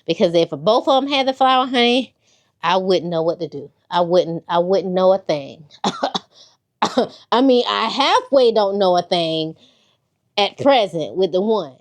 Because if both of them had the flower, honey, I wouldn't know what to do. I wouldn't know a thing. I mean, I halfway don't know a thing at present with the one.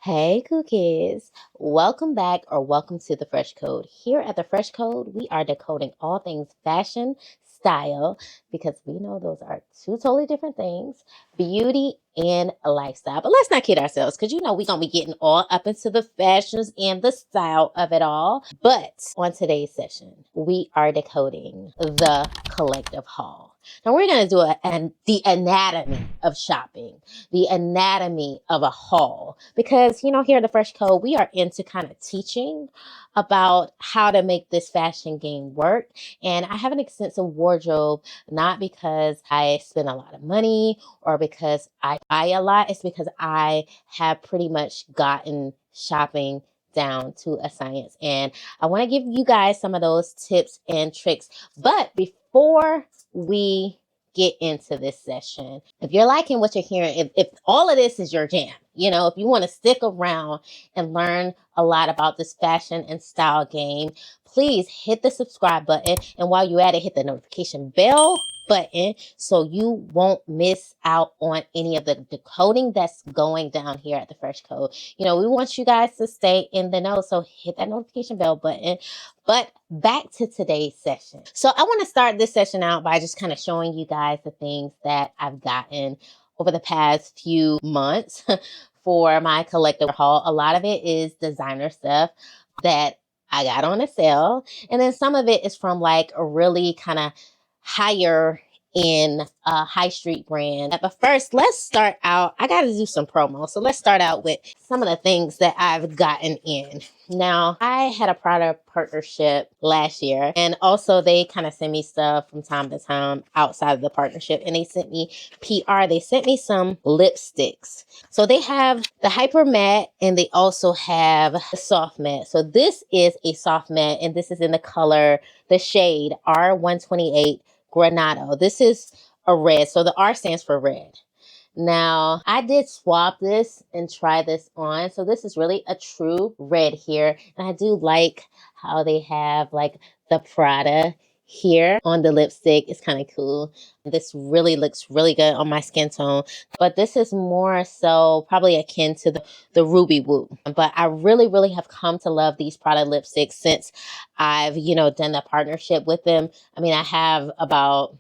Hey, cool kids. Welcome back or welcome to the Phresh Code. Here at the Phresh Code, we are decoding all things fashion, style, because we know those are two totally different things, beauty and lifestyle. But let's not kid ourselves, because you know we're going to be getting all up into the fashions and the style of it all. But on today's session, we are decoding the collective haul. Now we're going to do the anatomy of shopping, the anatomy of a haul, because you know here at the Phresh Code we are into kind of teaching about how to make this fashion game work. And I have an extensive wardrobe, not because I spend a lot of money or because I buy a lot. It's because I have pretty much gotten shopping down to a science, and I want to give you guys some of those tips and tricks. But before we get into this session, if you're liking what you're hearing, if all of this is your jam, you know, if you want to stick around and learn a lot about this fashion and style game, please hit the subscribe button, and while you're at it, hit the notification bell button so you won't miss out on any of the decoding that's going down here at the Phresh Code. You know, we want you guys to stay in the know, so hit that notification bell button. But back to today's session. So I want to start this session out by just kind of showing you guys the things that I've gotten over the past few months for my collective haul. A lot of it is designer stuff that I got on a sale, and then some of it is from like a really kind of higher in a high street brand. But first, let's start out. I got to do some promo. So let's start out with some of the things that I've gotten in. Now, I had a Prada partnership last year, and also they kind of send me stuff from time to time outside of the partnership, and they sent me PR. They sent me some lipsticks. So they have the hyper matte, and they also have the soft matte. So this is a soft matte, and this is in the color, the shade R128 Granado. This is a red, so the R stands for red. Now, I did swap this and try this on. So this is really a true red here. And I do like how they have like the Prada here on the lipstick. It's kind of cool. This really looks really good on my skin tone. But this is more so probably akin to the Ruby Woo. But I really have come to love these Prada lipsticks since I've, you know, done the partnership with them. I mean, I have about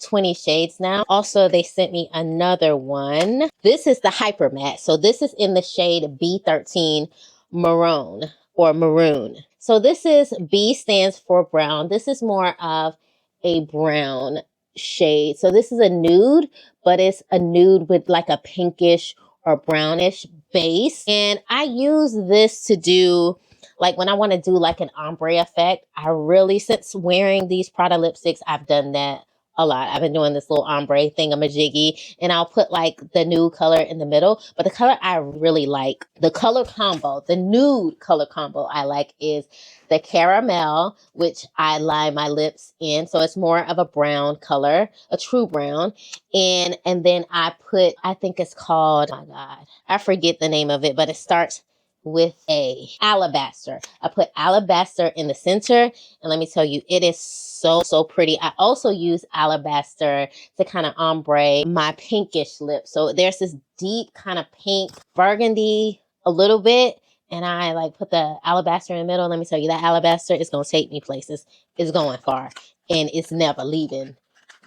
20 shades now. Also, they sent me another one. This is the hyper matte. So this is in the shade B13 maroon or maroon. So this is B stands for brown. This is more of a brown shade. So this is a nude, but it's a nude with like a pinkish or brownish base. And I use this to do like when I want to do like an ombre effect. I really, since wearing these Prada lipsticks, I've done that a lot. I've been doing this little ombre thingamajiggy, and I'll put like the nude color in the middle. But the color I really like, the color combo, the nude color combo I like is the caramel, which I line my lips in. So it's more of a brown color, a true brown. And then I put, I think it's called, oh my God, I forget the name of it, but it starts with a alabaster. I put alabaster in the center, and let me tell you, it is so pretty. I also use alabaster to kind of ombre my pinkish lips. So there's this deep kind of pink burgundy a little bit, and I like put the alabaster in the middle. Let me tell you, that alabaster is going to take me places. It's going far, and it's never leaving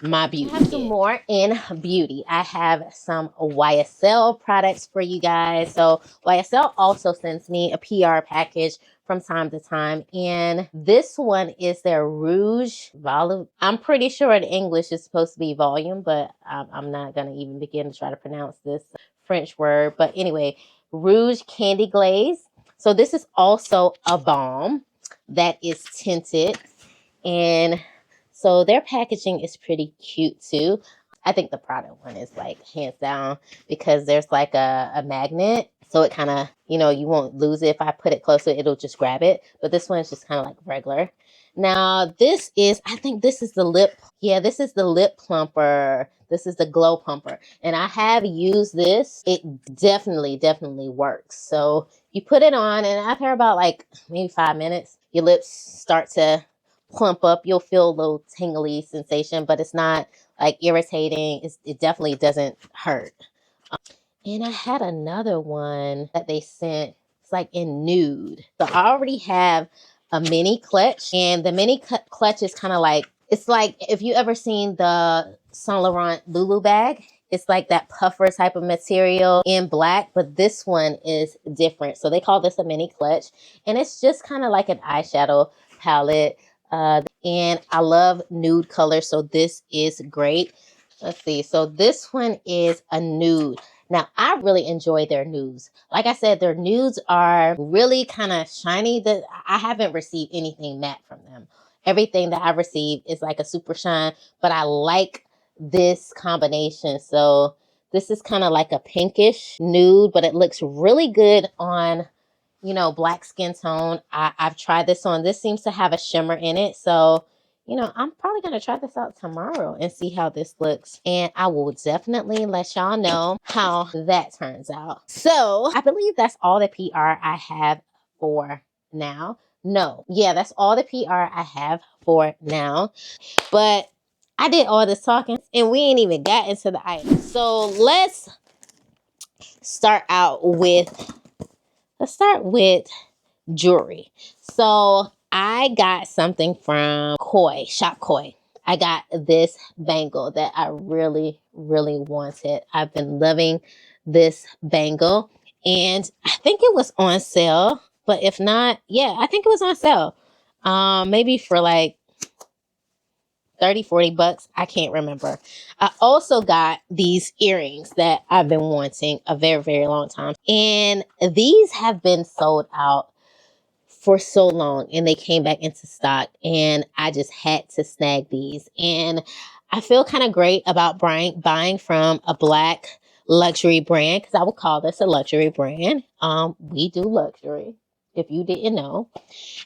my beauty. I have some more in beauty. I have some YSL products for you guys. So YSL also sends me a PR package from time to time, and this one is their Rouge Volume. I'm pretty sure in English it's supposed to be volume, but I'm not gonna even begin to try to pronounce this French word. But anyway, Rouge Candy Glaze. So this is also a balm that is tinted, and so their packaging is pretty cute too. I think the Prada one is like hands down because there's like a magnet So it kind of, you know, you won't lose it. If I put it closer, it'll just grab it. But this one is just kind of like regular. Now this is, I think this is the lip. Yeah, this is the lip plumper. This is the glow plumper. And I have used this. It definitely works. So you put it on, and after about like maybe 5 minutes, your lips start to plump up. You'll feel a little tingly sensation, but it's not like irritating. It definitely doesn't hurt. And I had another one that they sent. It's like in nude. So I already have a mini clutch, and the mini clutch is kind of like, it's like if you ever seen the Saint Laurent Lulu bag. It's like that puffer type of material in black, but this one is different. So they call this a mini clutch, and it's just kind of like an eyeshadow palette. And I love nude colors, so this is great. Let's see. So this one is a nude. Now, I really enjoy their nudes. Like I said, their nudes are really kind of shiny. I haven't received anything matte from them. Everything that I've received is like a super shine, but I like this combination. So this is kind of like a pinkish nude, but it looks really good on, you know, black skin tone. I've tried this on. This seems to have a shimmer in it. So, you know, I'm probably going to try this out tomorrow and see how this looks. And I will definitely let y'all know how that turns out. So I believe that's all the PR I have for now. No, yeah, that's all the PR I have for now. But I did all this talking and we ain't even got into the items. So let's start with jewelry. So I got something from Shop Koi. I got this bangle that I really wanted. I've been loving this bangle, and I think it was on sale. But if not, yeah, I think it was on sale. Maybe for like 30-40 bucks. I can't remember. I also got these earrings that I've been wanting a very long time. And these have been sold out for so long, and they came back into stock, and I just had to snag these. And I feel kind of great about buying from a black luxury brand, because I would call this a luxury brand. We do luxury, if you didn't know.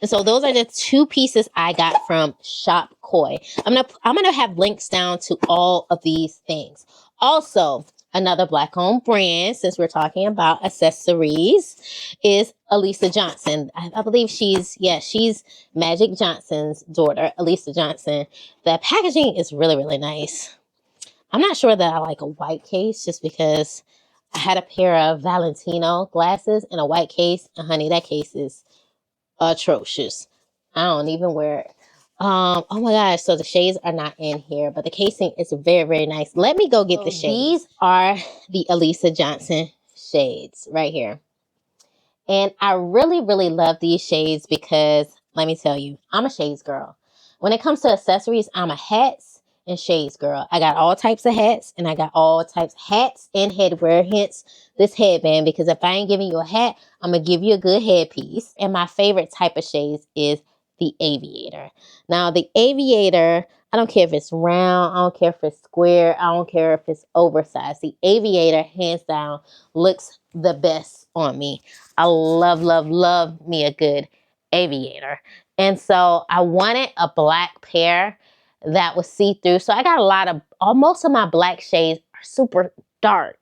And so those are the two pieces I got from Shop Koi. I'm gonna have links down to all of these things. Also, another black-owned brand, since we're talking about accessories, is Alisa Johnson. I believe she's Magic Johnson's daughter, Alisa Johnson. The packaging is really nice. I'm not sure that I like a white case, just because I had a pair of Valentino glasses in a white case, and honey, that case is atrocious. I don't even wear it. Oh my gosh, so the shades are not in here, but the casing is very nice. Let me go get the shades. These are the Alisa Johnson shades right here. And I really love these shades because, let me tell you, I'm a shades girl. When it comes to accessories, I'm a hats and shades girl. I got all types of hats, and I got all types of hats and headwear, hence this headband, because if I ain't giving you a hat, I'm going to give you a good headpiece. And my favorite type of shades is the aviator. Now, the aviator, I don't care if it's round, I don't care if it's square, I don't care if it's oversized. The aviator, hands down, looks the best on me. I love me a good aviator. And so I wanted a black pair that was see-through. So I got most of my black shades are super dark.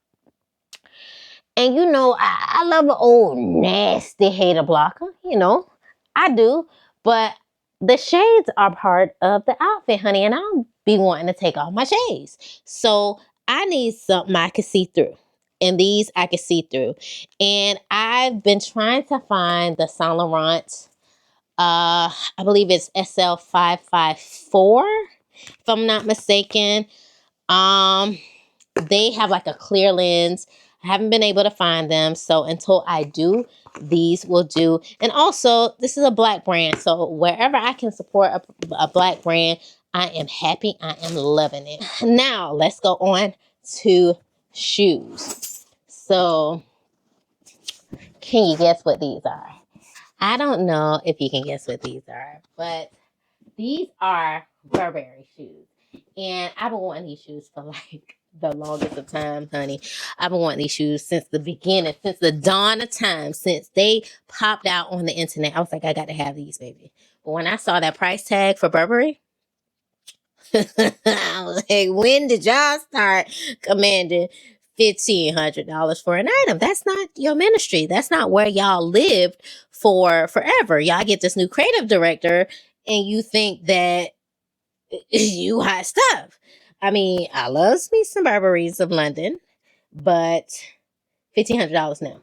And you know, I love an old nasty hater blocker, you know, I do. But the shades are part of the outfit, honey, and I don't be wanting to take off my shades. So I need something I can see through. And these I can see through. And I've been trying to find the Saint Laurent, I believe it's SL554, if I'm not mistaken. They have like a clear lens. I haven't been able to find them. So until I do, these will do. And also, this is a black brand. So wherever I can support a black brand, I am happy. I am loving it. Now, let's go on to shoes. So, can you guess what these are? I don't know if you can guess what these are, but these are Burberry shoes. And I've been wanting these shoes for like the longest of time, honey. I've been wanting these shoes since the beginning, since the dawn of time, since they popped out on the internet. I was like, I got to have these, baby. But when I saw that price tag for Burberry, I was like, when did y'all start commanding $1,500 for an item? That's not your ministry. That's not where y'all lived for forever. Y'all get this new creative director and you think that you hot stuff. I mean, I love me some Burberrys of London, but $1,500 now.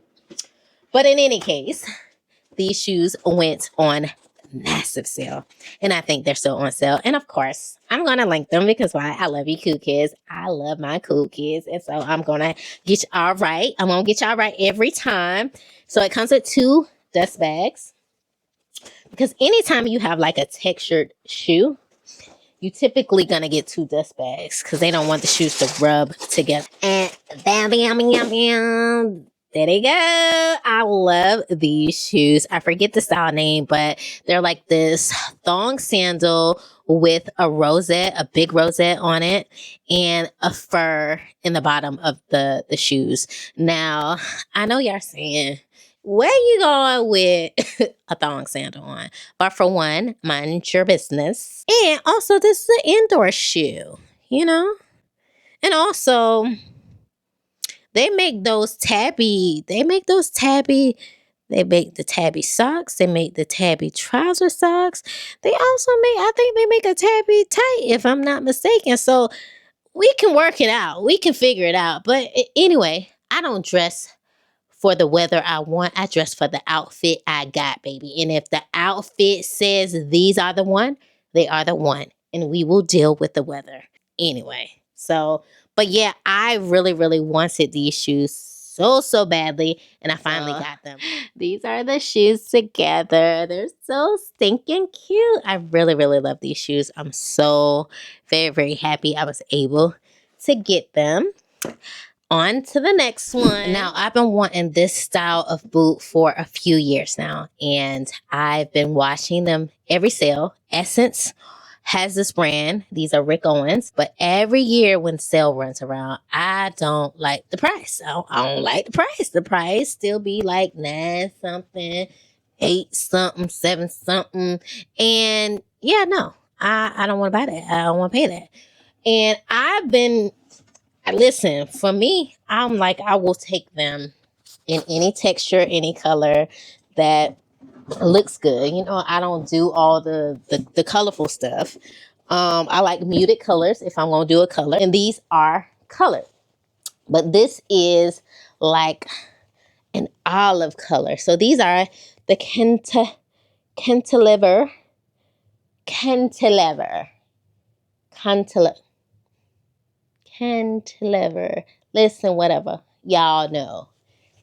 But in any case, these shoes went on massive sale, and I think they're still on sale. And of course, I'm gonna link them because why? I love you, cool kids. I love my cool kids, and so I'm gonna get y'all right. I'm gonna get y'all right every time. So it comes with 2 dust bags because anytime you have like a textured shoe, you typically gonna get 2 dust bags because they don't want the shoes to rub together. And bam, bam, bam, bam. There they go. I love these shoes. I forget the style name, but they're like this thong sandal with a rosette, a big rosette on it, and a fur in the bottom of the shoes. Now, I know y'all saying, where you going with a thong sandal on? But for one, mind your business. And also, this is an indoor shoe, you know? And also, they make the tabby socks. They make the tabby trouser socks. They also I think they make a tabby tight, if I'm not mistaken. So we can work it out. We can figure it out. But anyway, I don't dress for the weather I want. I dress for the outfit I got, baby. And if the outfit says these are the one, they are the one. And we will deal with the weather anyway. So, but yeah, I really, really wanted these shoes so badly. And I finally got them. These are the shoes together. They're so stinking cute. I really, really love these shoes. I'm so very, very happy I was able to get them. On to the next one. Now, I've been wanting this style of boot for a few years now, and I've been watching them every sale. Essence has this brand. These are Rick Owens, but every year when sale runs around, I don't like the price. I don't like the price. The price still be like 9 something, 8 something, 7 something. And yeah, no, I don't want to buy that. I don't want to pay that. And listen, for me, I'm like, I will take them in any texture, any color that looks good. You know, I don't do all the colorful stuff. I like muted colors if I'm going to do a color. And these are colored. But this is like an olive color. So these are the cantilever. Listen, whatever. Y'all know.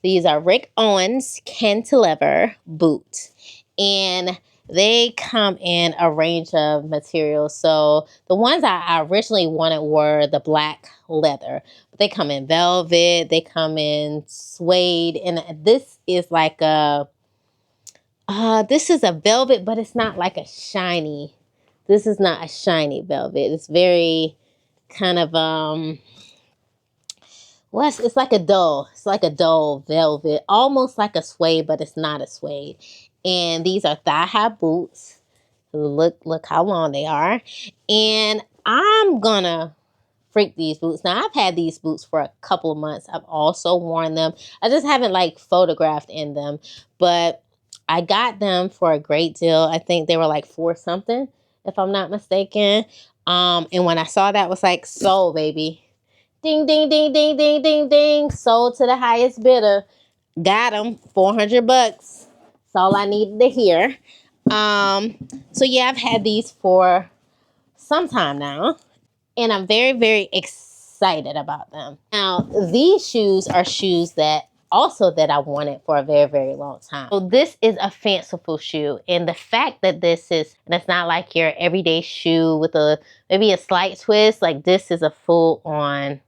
These are Rick Owens cantilever boots. And they come in a range of materials. So the ones I originally wanted were the black leather. But they come in velvet. They come in suede. And this is like this is a velvet, but it's not like a shiny. This is not a shiny velvet. It's very kind of it's like a dull velvet, almost like a suede, but it's not a suede. And these are thigh-high boots. Look how long they are. And I'm gonna freak these boots. Now, I've had these boots for a couple of months. I've also worn them. I just haven't like photographed in them, but I got them for a great deal. I think they were like 4 something, if I'm not mistaken. And when I saw that, it was like, sold, baby. Ding, ding, ding, ding, ding, ding, ding. Sold to the highest bidder. Got them. $400. That's all I needed to hear. So yeah, I've had these for some time now, and I'm very, very excited about them. Now, these shoes are shoes that I wanted for a very, very long time. So this is a fanciful shoe, and the fact that this is, and it's not like your everyday shoe with maybe a slight twist, like this is a full-on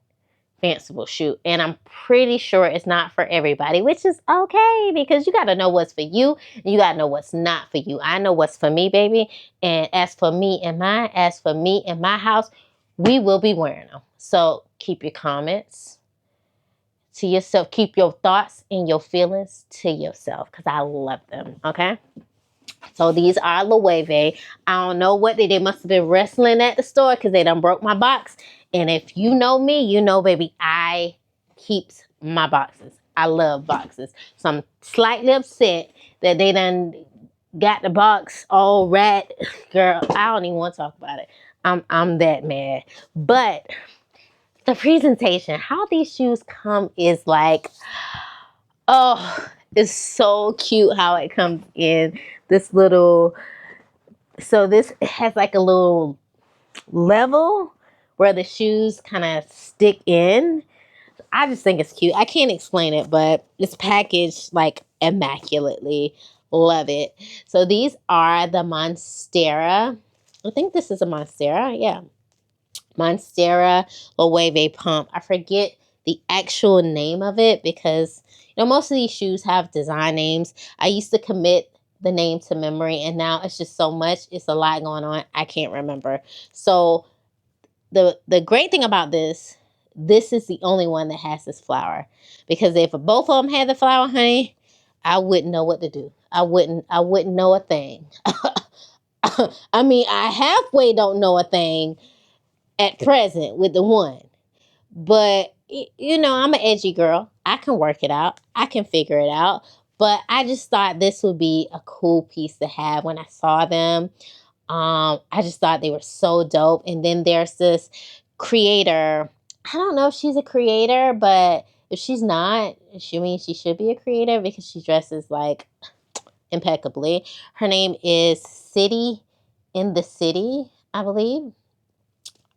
fanciful shoe, and I'm pretty sure it's not for everybody, which is okay, because you got to know what's for you and you got to know what's not for you. I know what's for me, baby, and as for me and my house, we will be wearing them. So keep your comments to yourself. Keep your thoughts and your feelings to yourself because I love them, okay? So these are Loewe. I don't know what they must have been wrestling at the store because they done broke my box. And if you know me, you know, baby, I keeps my boxes. I love boxes. So I'm slightly upset that they done got the box all red. Girl, I don't even want to talk about it. I'm that mad. But the presentation, how these shoes come is like, oh, it's so cute how it comes in this little, so this has like a little level where the shoes kind of stick in. I just think it's cute. I can't explain it, but it's packaged like immaculately. Love it. So these are the Monstera. I think this is a Monstera. Yeah. Monstera Loewe pump. I forget the actual name of it because, you know, most of these shoes have design names. I used to commit the name to memory, and now it's just so much. It's a lot going on. I can't remember. So the great thing about this is the only one that has this flower, because if both of them had the flower, honey, I wouldn't know what to do. I wouldn't know a thing. I mean, I halfway don't know a thing at present with the one. But, you know, I'm an edgy girl. I can work it out. I can figure it out. But I just thought this would be a cool piece to have when I saw them. I just thought they were so dope. And then there's this creator. I don't know if she's a creator, but if she's not, she should be a creator because she dresses like impeccably. Her name is City in the City, I believe.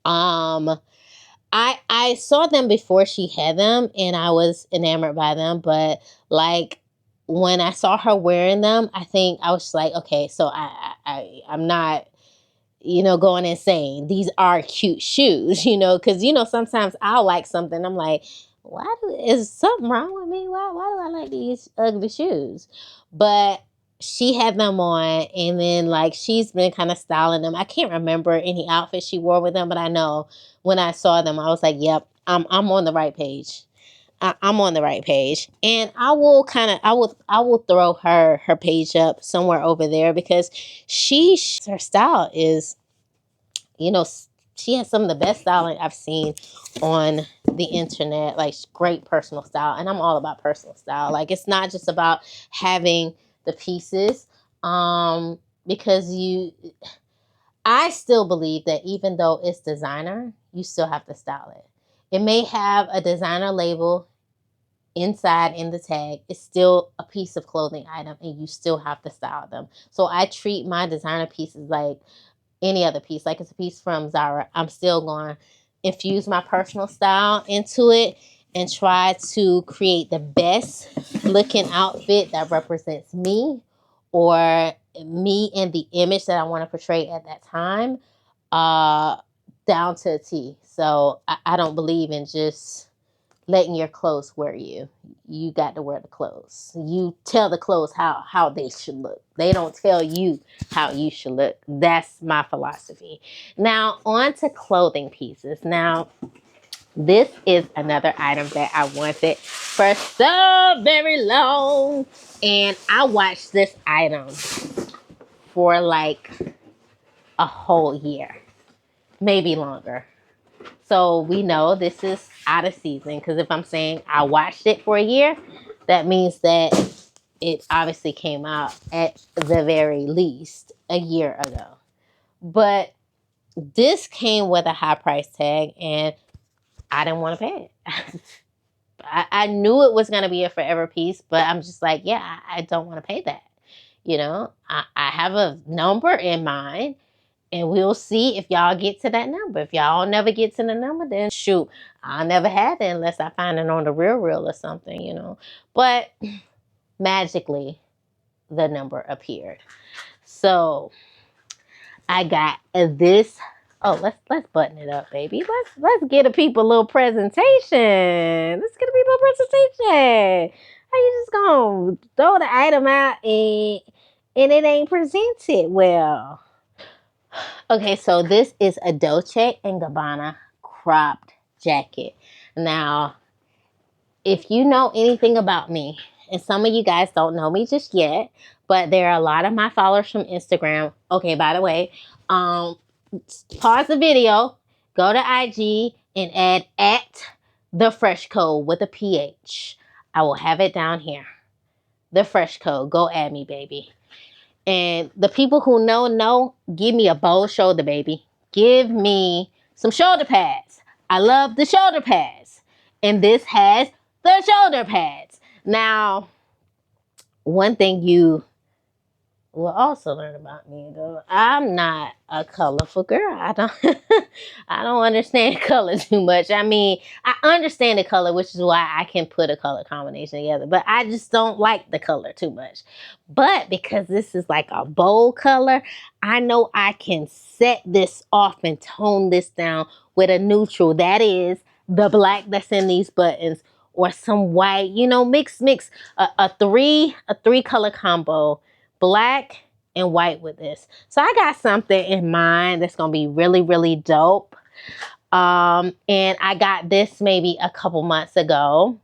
I saw them before she had them and I was enamored by them, but like when I saw her wearing them, I think I was like, okay, so I'm not, you know, going insane. These are cute shoes, you know, because, you know, sometimes I'll like something. I'm like, is something wrong with me? Why do I like these ugly shoes? But she had them on, and then like she's been kind of styling them. I can't remember any outfit she wore with them, but I know when I saw them, I was like, yep, I'm on the right page. I'm on the right page, and I will throw her page up somewhere over there because her style is, you know, she has some of the best styling I've seen on the internet, like great personal style. And I'm all about personal style. Like, it's not just about having the pieces, because I still believe that even though it's designer, you still have to style it. It may have a designer label inside in the tag. It's still a piece of clothing item and you still have to style them. So I treat my designer pieces like any other piece. Like it's a piece from Zara. I'm still going to infuse my personal style into it and try to create the best looking outfit that represents me or me and the image that I want to portray at that time, down to a T. So I don't believe in just letting your clothes wear you. You got to wear the clothes. You tell the clothes how they should look. They don't tell you how you should look. That's my philosophy. Now, on to clothing pieces. Now, this is another item that I wanted for so very long. And I watched this item for like a whole year, maybe longer. So we know this is out of season, because if I'm saying I watched it for a year, that means that it obviously came out at the very least a year ago. But this came with a high price tag and I didn't want to pay it. I knew it was going to be a forever piece, but I'm just like, yeah, I don't want to pay that. You know, I have a number in mind. And we'll see if y'all get to that number. If y'all never get to the number, then shoot, I'll never have it unless I find it on the real or something, you know. But magically, the number appeared. So I got this. Oh, let's button it up, baby. Let's get a people a little presentation. Let's get a people a presentation. How you just gonna throw the item out and it ain't presented well? Okay, so this is a Dolce & Gabbana cropped jacket. Now, if you know anything about me, and some of you guys don't know me just yet, but there are a lot of my followers from Instagram. Okay, by the way, pause the video, go to IG and add at the Phresh code with a PH. I will have it down here. The Phresh code. Go add me, baby. And the people who know, give me a bold shoulder, baby. Give me some shoulder pads. I love the shoulder pads. And this has the shoulder pads. Now, one thing you will also learn about me, though, I'm not a colorful girl. I don't I don't understand color too much. I mean, I understand the color, which is why I can put a color combination together, but I just don't like the color too much. But because this is like a bold color, I know I can set this off and tone this down with a neutral. That is the black that's in these buttons, or some white, you know, mix a three color combo, black and white with this. So I got something in mind that's gonna be really, really dope. And I got this maybe a couple months ago.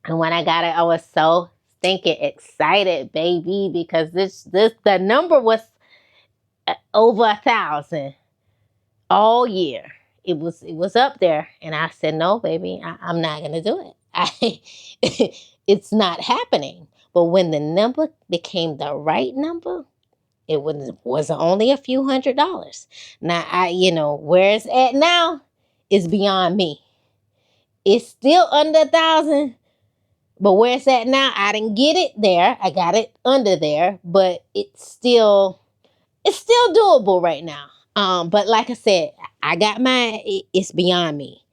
And when I got it, I was so stinking excited, baby, because the number was over 1,000 all year. It was up there, and I said, no, baby, I'm not gonna do it. It's not happening. But when the number became the right number, it was only a few $100s. Now, where it's at now is beyond me. It's still under 1,000, but where it's at now, I didn't get it there. I got it under there, but it's still doable right now. But like I said, I got mine. It's beyond me.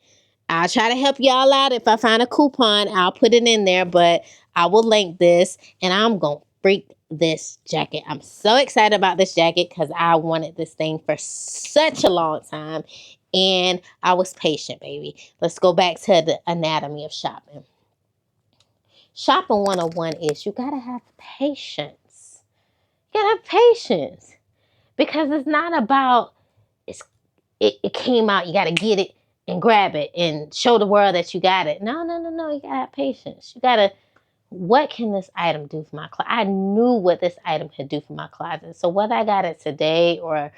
I'll try to help y'all out. If I find a coupon, I'll put it in there, but I will link this, and I'm going to freak this jacket. I'm so excited about this jacket because I wanted this thing for such a long time, and I was patient, baby. Let's go back to the anatomy of shopping. Shopping 101 is you got to have patience. You got to have patience because it's not about it came out, you got to get it and grab it and show the world that you got it. No. You got to have patience. You got to, what can this item do for my closet? I knew what this item could do for my closet. So whether I got it today or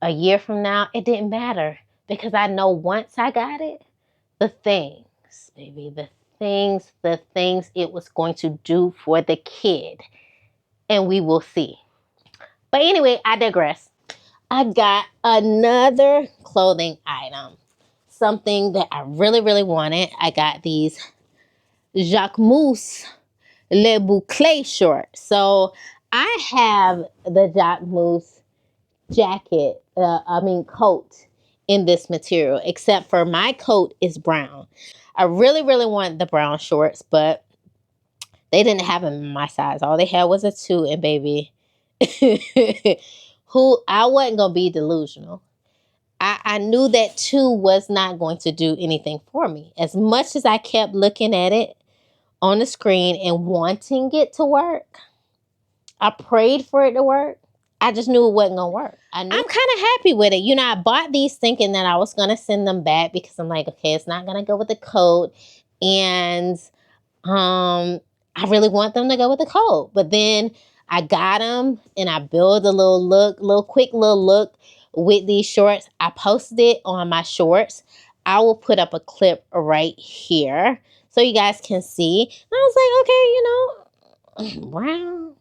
a year from now, it didn't matter because I know once I got it, the things, baby, the things it was going to do for the kid. And we will see. But anyway, I digress. I got another clothing item, something that I really, really wanted. I got these Jacquemus Le Boucle shorts. So I have the Jacquemus jacket, coat in this material, except for my coat is brown. I really, really want the brown shorts, but they didn't have them in my size. All they had was a 2, and baby, I wasn't going to be delusional. I knew that 2 was not going to do anything for me. As much as I kept looking at it on the screen and wanting it to work, I prayed for it to work. I just knew it wasn't going to work. I'm kind of happy with it. I bought these thinking that I was going to send them back because I'm like, okay, it's not going to go with the coat. And I really want them to go with the coat. But then I got them and I built a quick little look with these shorts. I posted it on my shorts. I will put up a clip right here so you guys can see. And I was like, okay, brown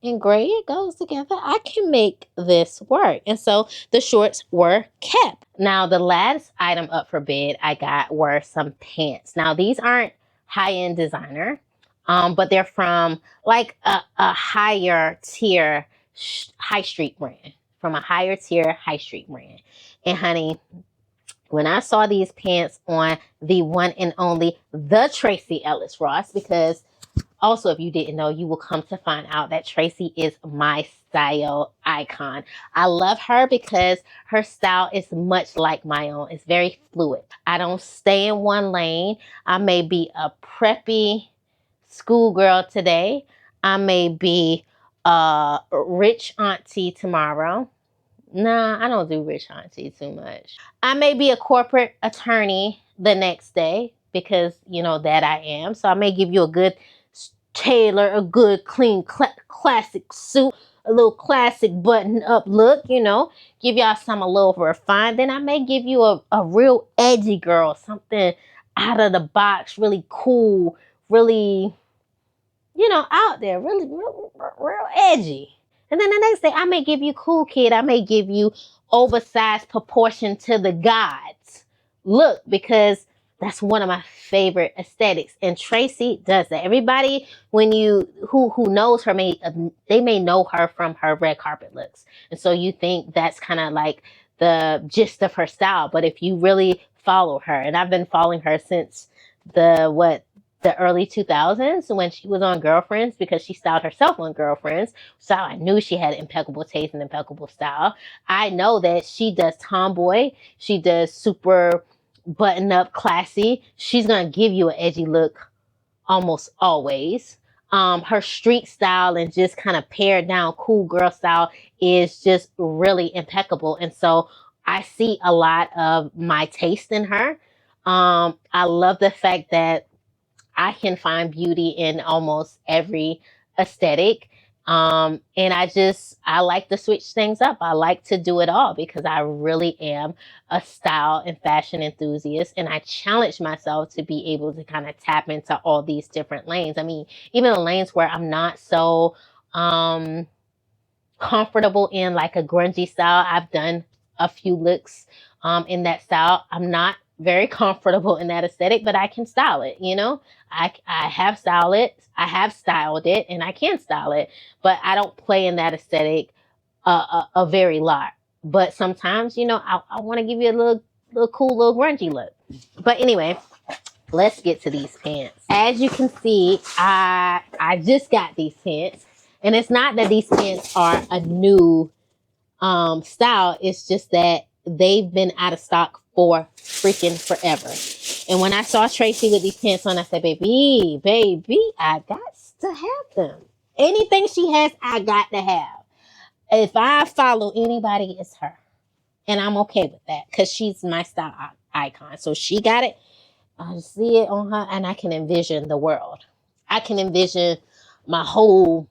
and gray, it goes together. I can make this work. And so the shorts were kept. Now, the last item up for bid I got were some pants. Now, these aren't high-end designer, but they're from like a higher tier high street brand. From a higher tier high street brand. And honey, when I saw these pants on the one and only the Tracy Ellis Ross, because also, if you didn't know, you will come to find out that Tracy is my style icon. I love her because her style is much like my own. It's very fluid. I don't stay in one lane. I may be a preppy schoolgirl today. I may be a rich auntie tomorrow. Nah, I don't do rich auntie too much. I may be a corporate attorney the next day because, you know, that I am. So I may give you a good tailor, a good clean classic suit, a little classic button up look, you know, give y'all some a little refined. Then I may give you a real edgy girl, something out of the box, really cool, really, you know, out there, really real edgy. And then the next day I may give you cool kid. I may give you oversized proportion to the gods look, because that's one of my favorite aesthetics. And Tracy does that. Everybody, when you who knows her, they may know her from her red carpet looks. And so you think that's kind of like the gist of her style. But if you really follow her, and I've been following her since the early 2000s when she was on Girlfriends, because she styled herself on Girlfriends. So I knew she had impeccable taste and impeccable style. I know that she does tomboy. She does super button up classy. She's going to give you an edgy look almost always. Her street style and just kind of pared down cool girl style is just really impeccable. And so I see a lot of my taste in her. I love the fact that I can find beauty in almost every aesthetic. And I like to switch things up. I like to do it all because I really am a style and fashion enthusiast. And I challenge myself to be able to kind of tap into all these different lanes. I mean, even the lanes where I'm not so comfortable in, like a grungy style. I've done a few looks in that style. I'm not very comfortable in that aesthetic, but I can style it, you know. I have styled it, and I can style it, but I don't play in that aesthetic a very lot. But sometimes, you know, I want to give you a little cool, little grungy look. But anyway, let's get to these pants. As you can see, I just got these pants, and it's not that these pants are a new style. It's just that they've been out of stock for freaking forever. And when I saw Tracy with these pants on, I said, baby, I got to have them. Anything she has, I got to have. If I follow anybody, it's her. And I'm okay with that because she's my style icon. So she got it. I see it on her, and I can envision the world. I can envision my whole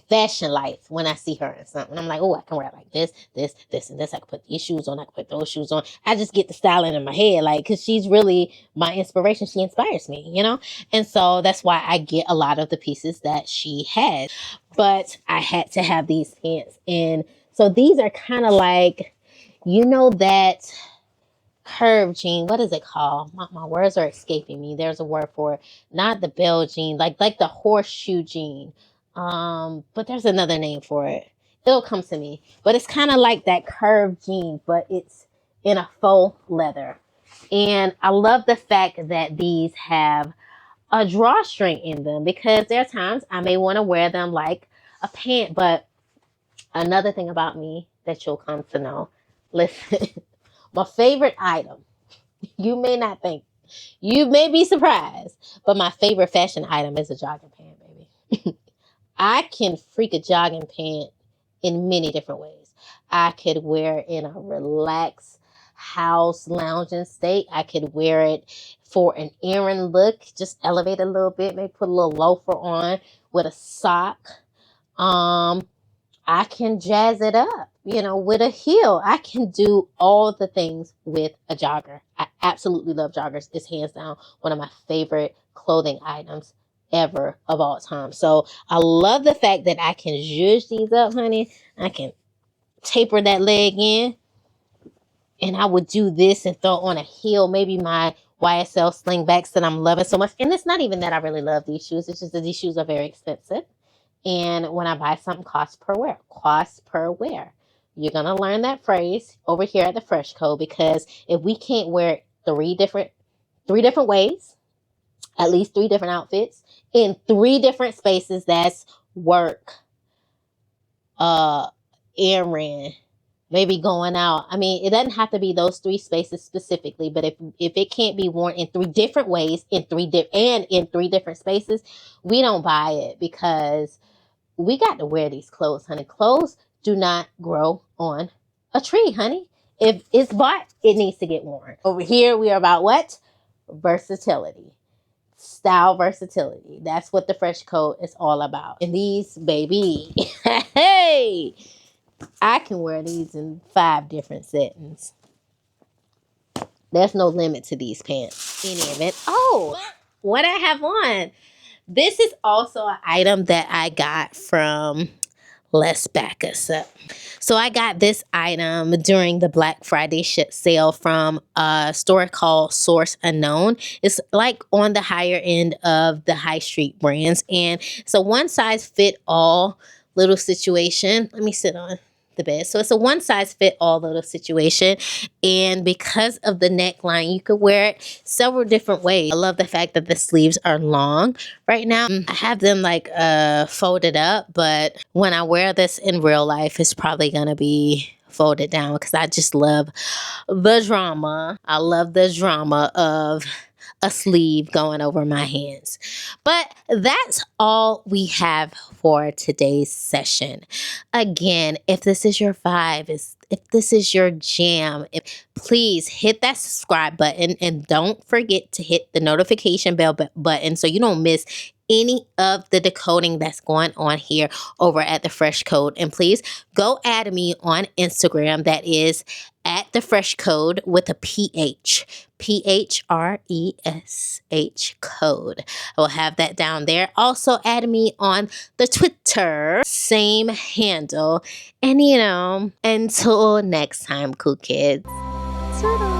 fashion life when I see her and something. I'm like, oh, I can wear it like this, and this. I can put these shoes on. I can put those shoes on. I just get the styling in my head, like, because she's really my inspiration. She inspires me, you know? And so that's why I get a lot of the pieces that she has. But I had to have these pants. And so these are kind of like, you know, that curve jean. What is it called? My words are escaping me. There's a word for it. Not the bell jean, like the horseshoe jean. But there's another name for it. It'll come to me. But it's kind of like that curved jean, but it's in a faux leather. And I love the fact that these have a drawstring in them, because there are times I may want to wear them like a pant. But another thing about me that you'll come to know, listen, my favorite item, you may not think, you may be surprised, but my favorite fashion item is a jogging pant, baby. I can freak a jogging pant in many different ways. I could wear it in a relaxed house lounging state. I could wear it for an errand look, just elevate a little bit, maybe put a little loafer on with a sock. I can jazz it up, you know, with a heel. I can do all the things with a jogger. I absolutely love joggers. It's hands down one of my favorite clothing items ever of all time. So I love the fact that I can zhuzh these up, honey. I can taper that leg in, and I would do this and throw on a heel, maybe my YSL slingbacks that I'm loving so much. And it's not even that I really love these shoes. It's just that these shoes are very expensive. And when I buy something, cost per wear. You're going to learn that phrase over here at the Phresh Code, because if we can't wear it three different ways, at least 3 different outfits in 3 different spaces, that's work, errand, maybe going out. I mean, it doesn't have to be those 3 spaces specifically, but if it can't be worn in 3 different ways, in 3 different spaces, we don't buy it, because we got to wear these clothes, honey. Clothes do not grow on a tree, honey. If it's bought, it needs to get worn. Over here, we are about what? versatility. Style versatility. That's what the Phresh coat is all about. And these, baby, hey, I can wear these in 5 different settings. There's no limit to these pants. Any event. Oh, what I have on. This is also an item that I got from, let's back us up. So I got this item during the Black Friday sale from a store called Source Unknown. It's like on the higher end of the high street brands. And it's a one size fit all little situation. Let me sit on the bed. So it's a one size fit all little situation. And because of the neckline, you could wear it several different ways. I love the fact that the sleeves are long. Right now, I have them like folded up, but when I wear this in real life, it's probably gonna be folded down because I just love the drama. I love the drama of a sleeve going over my hands. But that's all we have for today's session. Again, if this is your vibe, if this is your jam, please hit that subscribe button and don't forget to hit the notification bell button so you don't miss any of the decoding that's going on here over at the Phresh Code. And please go add me on Instagram. That is at the Phresh Code with a PH. PHRESH code. I will have that down there. Also add me on the Twitter. Same handle. And until next time, cool kids. Ta-da.